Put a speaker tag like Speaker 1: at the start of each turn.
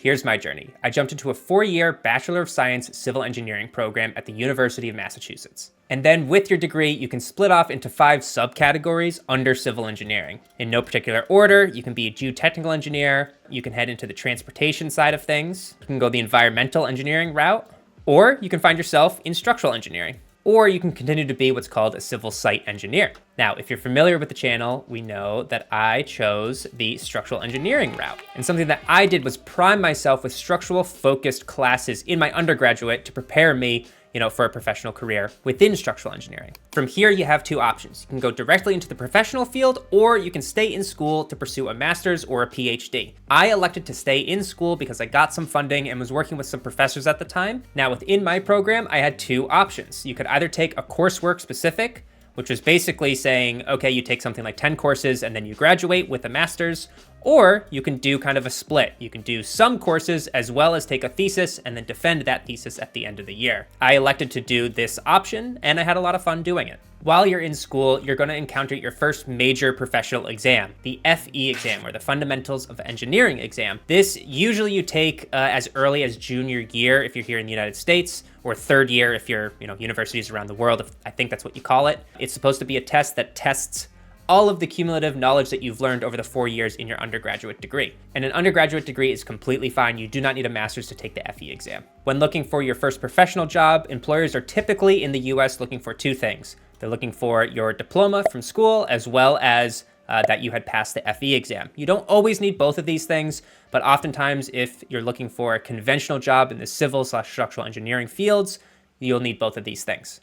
Speaker 1: here's my journey. I jumped into a 4-year Bachelor of Science Civil Engineering program at the University of Massachusetts. And then with your degree, you can split off into 5 subcategories under civil engineering. In no particular order, you can be a geotechnical engineer, you can head into the transportation side of things, you can go the environmental engineering route, or you can find yourself in structural engineering. Or you can continue to be what's called a civil site engineer. Now, if you're familiar with the channel, we know that I chose the structural engineering route. And something that I did was prime myself with structural focused classes in my undergraduate to prepare me for a professional career within structural engineering. From here, you have 2 options. You can go directly into the professional field, or you can stay in school to pursue a master's or a PhD. I elected to stay in school because I got some funding and was working with some professors at the time. Now, within my program, I had 2 options. You could either take a coursework specific, which was basically saying, okay, you take something like 10 courses and then you graduate with a master's, or you can do kind of a split. You can do some courses as well as take a thesis and then defend that thesis at the end of the year. I elected to do this option and I had a lot of fun doing it. While you're in school, you're going to encounter your first major professional exam, the FE exam, or the Fundamentals of Engineering exam. This usually you take as early as junior year if you're here in the United States, or 3rd year if you're, universities around the world. I think that's what you call it. It's supposed to be a test that tests all of the cumulative knowledge that you've learned over the 4 years in your undergraduate degree. And an undergraduate degree is completely fine. You do not need a master's to take the FE exam. When looking for your first professional job, employers are typically in the US looking for 2 things. They're looking for your diploma from school as well as that you had passed the FE exam. You don't always need both of these things, but oftentimes if you're looking for a conventional job in the civil/structural engineering fields, you'll need both of these things.